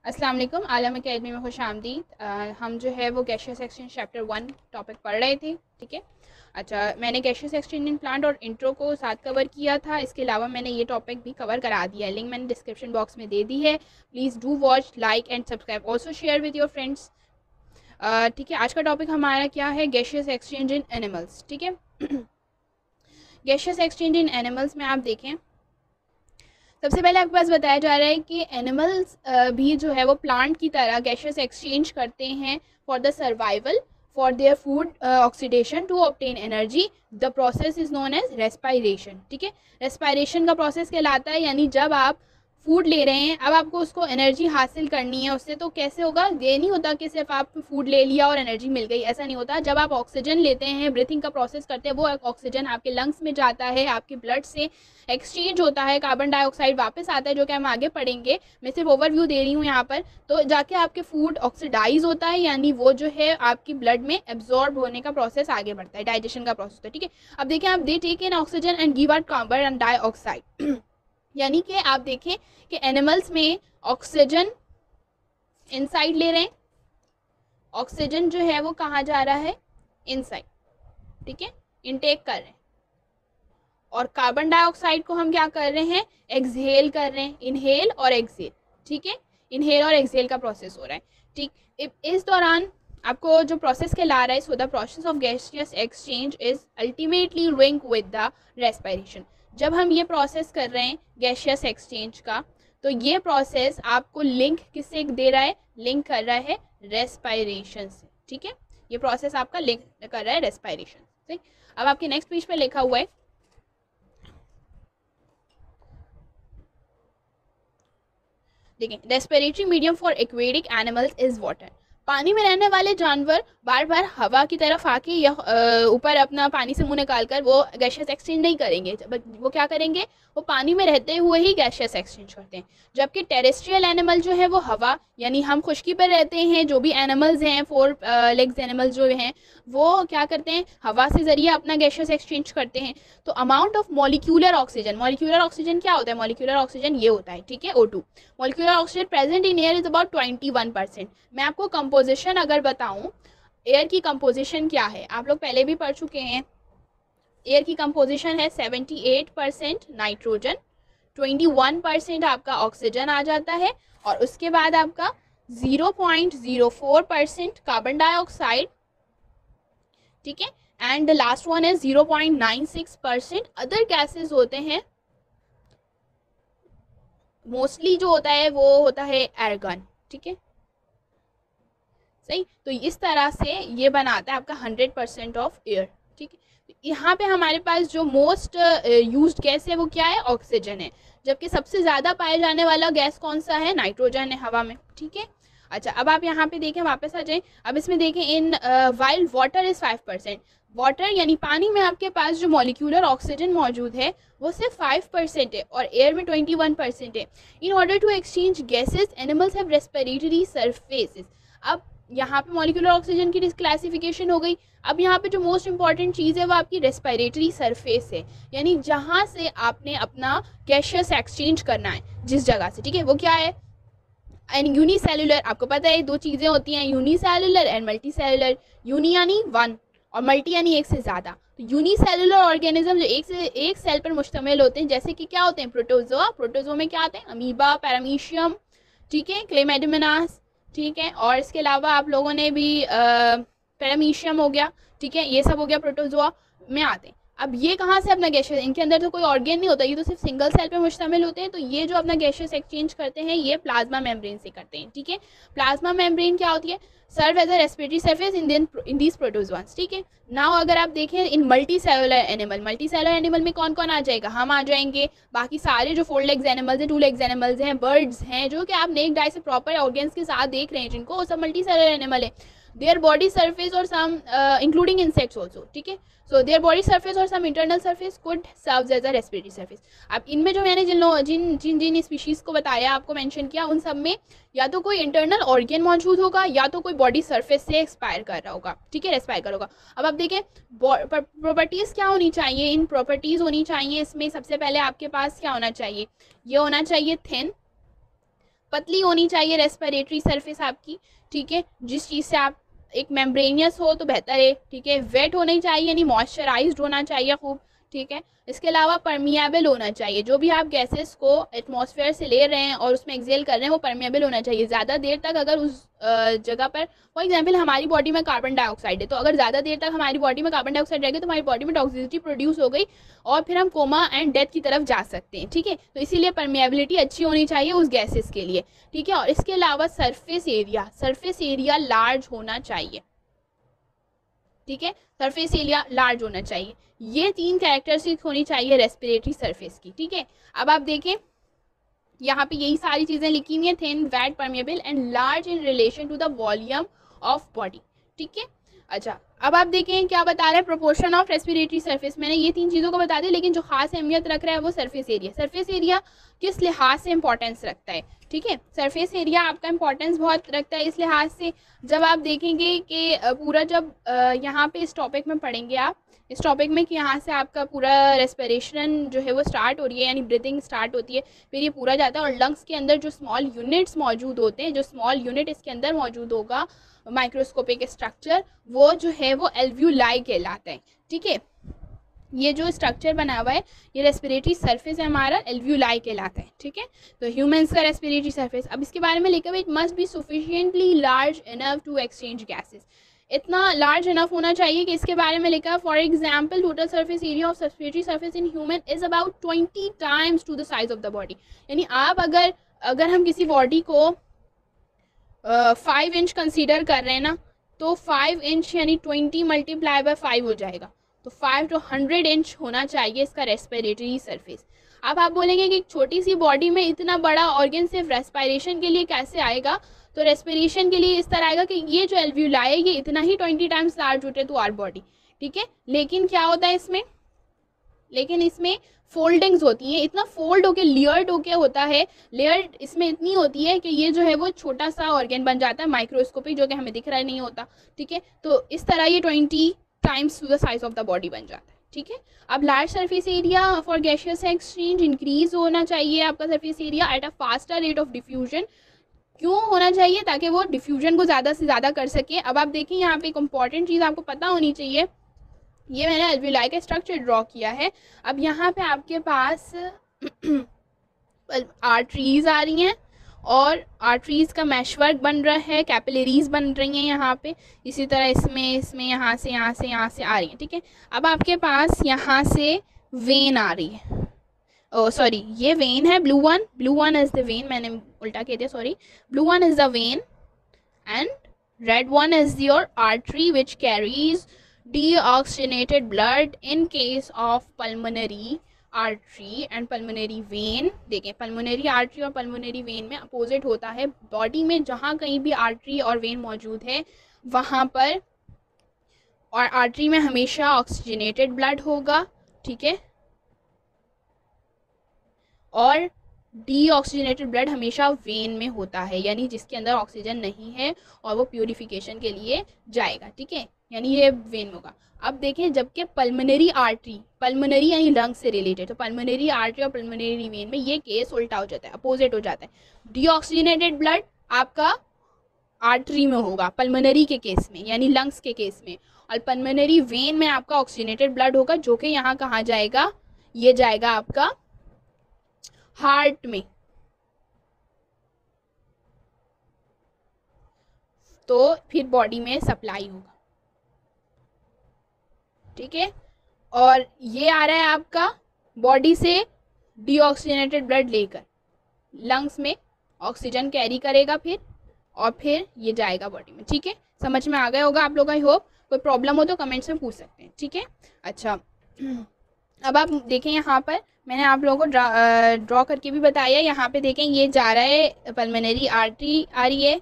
अस्सलाम वालेकुम। आलम अकेडमी में खुश आमदीद। हम जो है वो गैशियस एक्सचेंज चैप्टर 1 टॉपिक पढ़ रहे थे, ठीक है। अच्छा, मैंने गैशियस एक्सचेंज इन प्लांट और इंट्रो को साथ कवर किया था। इसके अलावा मैंने ये टॉपिक भी कवर करा दिया है, लिंक मैंने डिस्क्रिप्शन बॉक्स में दे दी है। Please do watch, like and subscribe, also share with your friends, ठीक है। आज का टॉपिक हमारा क्या है? गैशियस एक्सचेंज इन एनिमल्स, ठीक है। गैशियस एक्सचेंज इन एनिमल्स में आप देखें, सबसे पहले आपके पास बताया जा रहा है कि एनिमल्स भी जो है वो प्लांट की तरह गैशियस एक्सचेंज करते हैं for the survival, for their food oxidation to obtain energy. The process is known as respiration, ठीक है। रेस्पायरेशन का प्रोसेस कहलाता है, यानी जब आप फूड ले रहे हैं, अब आपको उसको एनर्जी हासिल करनी है उससे, तो कैसे होगा? ये नहीं होता कि सिर्फ आप फूड ले लिया और एनर्जी मिल गई, ऐसा नहीं होता। जब आप ऑक्सीजन लेते हैं, ब्रीथिंग का प्रोसेस करते हैं, वो ऑक्सीजन आपके लंग्स में जाता है, आपके ब्लड से एक्सचेंज होता है, कार्बन डाइऑक्साइड वापस आता है, जो कि हम आगे पढ़ेंगे। मैं सिर्फ ओवरव्यू दे रही हूँ यहाँ पर। तो जाके आपके फूड ऑक्सीडाइज होता है, यानी वो जो है आपकी ब्लड में एब्जॉर्ब होने का प्रोसेस आगे बढ़ता है, डाइजेशन का प्रोसेस होता है, ठीक है। अब देखिए, आप they take in oxygen and give out carbon dioxide, यानी कि आप देखें कि एनिमल्स में ऑक्सीजन इनसाइड ले रहे हैं, ऑक्सीजन जो है वो कहाँ जा रहा है? इनसाइड, ठीक है, इनटेक कर रहे हैं। और कार्बन डाइऑक्साइड को हम क्या कर रहे हैं? एक्सहेल कर रहे हैं, इनहेल और एक्सहेल, ठीक है। इनहेल और एक्सहेल का प्रोसेस हो रहा है, ठीक। इस दौरान आपको जो प्रोसेस कहला रहा है, so the process of gaseous exchange is ultimately link with the respiration. जब हम ये प्रोसेस कर रहे हैं गैसियस एक्सचेंज का, तो ये प्रोसेस आपको लिंक किससे दे रहा है? लिंक कर रहा है रेस्पिरेशन से, ठीक है। ये प्रोसेस आपका लिंक कर रहा है रेस्पिरेशन से। अब आपके नेक्स्ट पेज पे लिखा हुआ है, देखिए, respiratory medium for aquatic animals is water. पानी में रहने वाले जानवर बार बार हवा की तरफ आके या ऊपर अपना पानी से मुंह निकालकर वो गैशियस एक्सचेंज नहीं करेंगे। वो क्या करेंगे? वो पानी में रहते हुए ही गैशियस एक्सचेंज करते हैं। जबकि टेरेस्ट्रियल एनिमल जो है वो हवा, यानी हम खुश्की पर रहते हैं, जो भी एनिमल्स हैं, 4 लेग्स एनिमल्स जो हैं, वो क्या करते हैं? हवा से ज़रिए अपना गैशियस एक्सचेंज करते हैं। तो amount of molecular oxygen, molecular oxygen क्या होता है? मॉलिक्यूलर ऑक्सीजन ये होता है, ठीक है, O2। Molecular oxygen present in air is about 21%। मैं आपको कंपोजिशन अगर बताऊं, एयर की कंपोजिशन क्या है, आप लोग पहले भी पढ़ चुके हैं। एयर की कंपोजिशन है 78% नाइट्रोजन, 21% आपका ऑक्सीजन आ जाता है, और उसके बाद आपका 0.04% कार्बन डाइऑक्साइड, ठीक है, एंड द लास्ट वन है 0.96% अदर गैसेस होते हैं। मोस्टली जो होता है वो होता है एर्गन, ठीक है, सही। तो इस तरह से ये बनाता है आपका 100% ऑफ एयर, ठीक है। तो यहाँ पे हमारे पास जो मोस्ट यूज्ड गैस है वो क्या है? ऑक्सीजन है। जबकि सबसे ज़्यादा पाए जाने वाला गैस कौन सा है? नाइट्रोजन है हवा में, ठीक है। अच्छा, अब आप यहाँ पे देखें, वापस आ जाएं। अब इसमें देखें, in while water is 5%। Water यानी पानी में आपके पास जो मॉलिक्यूलर ऑक्सीजन मौजूद है वो सिर्फ 5% है, और एयर में 21% है। In order to exchange gases, animals have respiratory surfaces. अब यहाँ पे मॉलिक्यूलर ऑक्सीजन की क्लासिफिकेशन हो गई। अब यहाँ पे जो मोस्ट इंपॉर्टेंट चीज़ है वो आपकी रेस्पिरेटरी सरफेस है, यानी जहाँ से आपने अपना गैशियस एक्सचेंज करना है, जिस जगह से, ठीक है, वो क्या है? एंड यूनिसेलुलर, आपको पता है 2 चीज़ें होती हैं, unicellular and multi cellular. Uni यानी 1 और मल्टी यानी 1 से ज़्यादा। तो यूनिसेलुलर ऑर्गेनिज्म जो एक सेल पर मुश्तमिल होते हैं, जैसे कि क्या होते हैं? प्रोटोजोआ। प्रोटोजोआ में क्या आते हैं? अमीबा, पैरामीशियम, ठीक है, क्लेमेडोमोनास, ठीक है, और इसके अलावा आप लोगों ने भी पैरामीशियम हो गया, ठीक है, ये सब हो गया, प्रोटोजोआ में आते हैं। अब ये कहाँ से अपना गैशियस, इनके अंदर तो कोई ऑर्गेन नहीं होता, ये तो सिर्फ सिंगल सेल पे मुश्तमिल होते हैं। तो ये जो अपना गैशियस एक्सचेंज करते हैं ये प्लाज्मा मेम्ब्रेन से करते हैं, ठीक है। प्लाज्मा मेम्ब्रेन क्या होती है? Serve as a respiratory surface in these protozoans, ठीक है। नाउ अगर आप देखें in multicellular animal, multicellular animal में कौन कौन आ जाएगा? हम आ जाएंगे, बाकी सारे जो 4 लेग्स एनिमल्स हैं, 2 लेग्स एनिमल्स हैं, बर्ड्स हैं, जो कि आप नेक डाई से प्रॉपर ऑर्गेन्स के साथ देख रहे हैं, जिनको वो सब मल्टी सेलुलर एनिमल है। देयर बॉडी सर्फेस और सम इंक्लूडिंग इंसेक्ट्स ऑल्सो, ठीक है। सो देयर बॉडी सर्फेस और some internal surface could serve as a respiratory surface. अब इनमें जो मैंने जिन स्पीशीज़ को बताया, आपको मेंशन किया, उन सब में या तो कोई इंटरनल ऑर्गेन मौजूद होगा या तो कोई बॉडी सर्फेस से एक्सपायर कर रहा होगा, ठीक है, रेस्पायर कर होगा। अब आप देखें प्रॉपर्टीज़ क्या होनी चाहिए, इन प्रॉपर्टीज़ होनी चाहिए इसमें। सबसे पहले आपके पास क्या होना चाहिए? ये होना चाहिए थिन, पतली होनी चाहिए रेस्पिरेटरी सरफेस आपकी, ठीक है, जिस चीज़ से आप एक मेम्ब्रेनियस हो तो बेहतर है, ठीक है। वेट होनी चाहिए यानी मॉइस्चराइज्ड होना चाहिए खूब, ठीक है। इसके अलावा परमिएबल होना चाहिए, जो भी आप गैसेस को एटमॉस्फेयर से ले रहे हैं और उसमें एक्सेल कर रहे हैं वो परमिएबल होना चाहिए। ज़्यादा देर तक अगर उस जगह पर, फॉर एग्जांपल हमारी बॉडी में कार्बन डाइऑक्साइड है, तो अगर ज़्यादा देर तक हमारी बॉडी में कार्बन डाइऑक्साइड रहेगा तो हमारी बॉडी में टॉक्सिसिटी प्रोड्यूस हो गई और फिर हम कोमा एंड डेथ की तरफ जा सकते हैं, ठीक है। तो इसीलिए परमिएबिलिटी अच्छी होनी चाहिए उस गैसेस के लिए, ठीक है। और इसके अलावा सरफेस एरिया लार्ज होना चाहिए, ठीक है, सरफेस एरिया लार्ज होना चाहिए। ये 3 कैरेक्टरिस्टिक होनी चाहिए रेस्पिरेटरी सरफेस की, ठीक है। अब आप देखें यहाँ पे यही सारी चीज़ें लिखी हुई हैं, thin, wet, permeable and large in relation to the volume of body, ठीक है। अच्छा, अब आप देखें क्या बता रहा है, प्रोपोर्शन ऑफ रेस्पिरेटरी सरफेस। मैंने ये 3 चीज़ों को बता दिया, लेकिन जो खास अहमियत रख रहा है वो सरफेस एरिया। सरफेस एरिया किस लिहाज से इंपॉर्टेंस रखता है, ठीक है। सरफेस एरिया आपका इंपॉर्टेंस बहुत रखता है इस लिहाज से, जब आप देखेंगे कि पूरा जब यहाँ पे इस टॉपिक में पढ़ेंगे आप, इस टॉपिक में कि यहाँ से आपका पूरा रेस्पिरेशन जो है वो स्टार्ट हो रही है, यानी ब्रीथिंग स्टार्ट होती है, फिर ये पूरा जाता है और लंग्स के अंदर जो स्मॉल यूनिट्स मौजूद होते हैं, जो स्मॉल यूनिट इसके अंदर मौजूद होगा माइक्रोस्कोपिक स्ट्रक्चर, वो जो है वो एल्व्यूलाई कहलाता है, ठीक है। ये जो स्ट्रक्चर बना हुआ है ये रेस्पिरेटरी सरफेस है हमारा, एल्व्यूलाई कहलाता है, ठीक है। तो ह्यूमंस का रेस्पिरेटरी सरफेस, अब इसके बारे में लिखा हुआ, it must be sufficiently large enough to exchange gases. इतना लार्ज इनफ होना चाहिए कि इसके बारे में लिखा, for example total surface area of respiratory surface in human is about 20 times to the size of the body. यानी आप अगर हम किसी बॉडी को 5 इंच कंसीडर कर रहे हैं ना, तो 5 इंच यानी 20 मल्टीप्लाई बाय 5 हो जाएगा, तो 5 to 100 इंच होना चाहिए इसका रेस्पिरेटरी सरफेस। अब आप बोलेंगे कि छोटी सी बॉडी में इतना बड़ा ऑर्गन सिर्फ रेस्पिरेशन के लिए कैसे आएगा, तो रेस्पिरेशन के लिए इस तरह आएगा कि ये जो एल्व्यूलाई है ये इतना ही 20 टाइम्स लार्ज होते टू आवर बॉडी, ठीक है। लेकिन क्या होता है इसमें, लेकिन इसमें फोल्डिंग्स होती हैं, इतना फोल्ड होके लेयर्ड होके होता है, लेयर्ड इसमें इतनी होती है कि ये जो है वो छोटा सा ऑर्गन बन जाता है माइक्रोस्कोपिक, जो कि हमें दिख रहा नहीं होता, ठीक है। तो इस तरह ये 20 times to the size of the body बन जाता है, ठीक है। अब large surface area for gaseous exchange increase होना चाहिए आपका surface area at a faster rate of diffusion. क्यों होना चाहिए, ताकि वो डिफ्यूजन को ज़्यादा से ज़्यादा कर सके। अब आप देखिए यहाँ पे एक इंपॉर्टेंट चीज़ आपको पता होनी चाहिए, ये मैंने एल्व्यूलाई का स्ट्रक्चर ड्रॉ किया है। अब यहाँ पे आपके पास आर्टरीज आ रही हैं और आर्टरीज का मैशवर्क बन रहा है, कैपिलरीज बन रही हैं यहाँ पे, इसी तरह इसमें यहाँ से आ रही है, ठीक है। अब आपके पास यहाँ से वेन आ रही है, ओ सॉरी ये वेन है, blue one is the when, मैंने उल्टा कह दिया, sorry. Blue one is the when and red one is your artery which carries deoxygenated blood in case of pulmonary artery and pulmonary vein। देखें, pulmonary artery और pulmonary vein में opposite होता है। Body में जहाँ कहीं भी आर्टरी और वेन मौजूद है वहाँ पर, और आर्टरी में हमेशा ऑक्सीजनेटेड ब्लड होगा, ठीक है, और डीऑक्सीजनेटेड ब्लड हमेशा वेन में होता है, यानी जिसके अंदर ऑक्सीजन नहीं है और वो प्यूरिफिकेशन के लिए जाएगा, ठीक है, यानी ये वेन होगा। अब देखें, जबकि पल्मोनरी आर्टरी, पल्मोनरी यानी लंग्स से रिलेटेड, तो पल्मोनरी आर्टरी और पल्मोनरी वेन में ये केस उल्टा हो जाता है, अपोजिट हो जाता है। डीऑक्सीजनेटेड ब्लड आपका आर्टरी में होगा पल्मोनरी के केस में, यानी लंग्स के केस में, और पल्मोनरी वेन में आपका ऑक्सीजनेटेड ब्लड होगा, जो कि यहाँ कहाँ जाएगा, ये जाएगा आपका हार्ट में, तो फिर बॉडी में सप्लाई होगा, ठीक है। और ये आ रहा है आपका बॉडी से डीऑक्सीजनेटेड ब्लड लेकर लंग्स में ऑक्सीजन कैरी करेगा फिर, और फिर ये जाएगा बॉडी में, ठीक है। समझ में आ गया होगा आप लोग, आई होप। कोई प्रॉब्लम हो तो कमेंट्स में पूछ सकते हैं, ठीक है। अच्छा, अब आप देखें यहाँ पर मैंने आप लोगों को ड्रॉ करके भी बताया। यहाँ पे देखें ये जा रहा है, पल्मोनरी आर्टरी आ रही है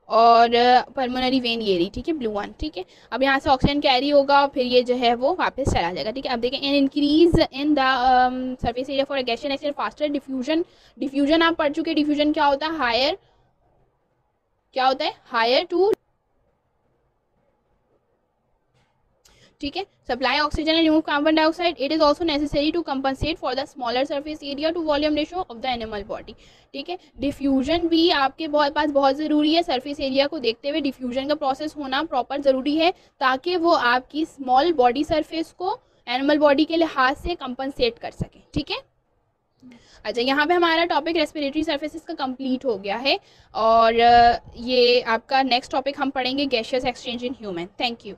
और पल्मोनरी वेन ये रही, ठीक है, ब्लू वन, ठीक है। अब यहाँ से ऑक्सीजन कैरी होगा और फिर ये जो है वो वापस चला जाएगा, ठीक है। अब देखें, an increase in the surface area for gaseous exchange faster diffusion. Diffusion आप पढ़ चुके, डिफ्यूजन क्या होता है, हायर, क्या होता है, हायर टू, ठीक है। Supply oxygen and remove carbon dioxide, it is also necessary to compensate for the smaller surface area to volume ratio of the animal body, ठीक है। डिफ्यूजन भी आपके पास बहुत ज़रूरी है, सरफेस एरिया को देखते हुए डिफ्यूजन का प्रोसेस होना प्रॉपर ज़रूरी है, ताकि वो आपकी स्मॉल बॉडी सरफेस को एनिमल बॉडी के लिहाज से कंपनसेट कर सके, ठीक है। अच्छा, यहाँ पे हमारा टॉपिक रेस्पिरेटरी सर्फेसिस का कंप्लीट हो गया है, और ये आपका नेक्स्ट टॉपिक हम पढ़ेंगे gaseous exchange in human. Thank you.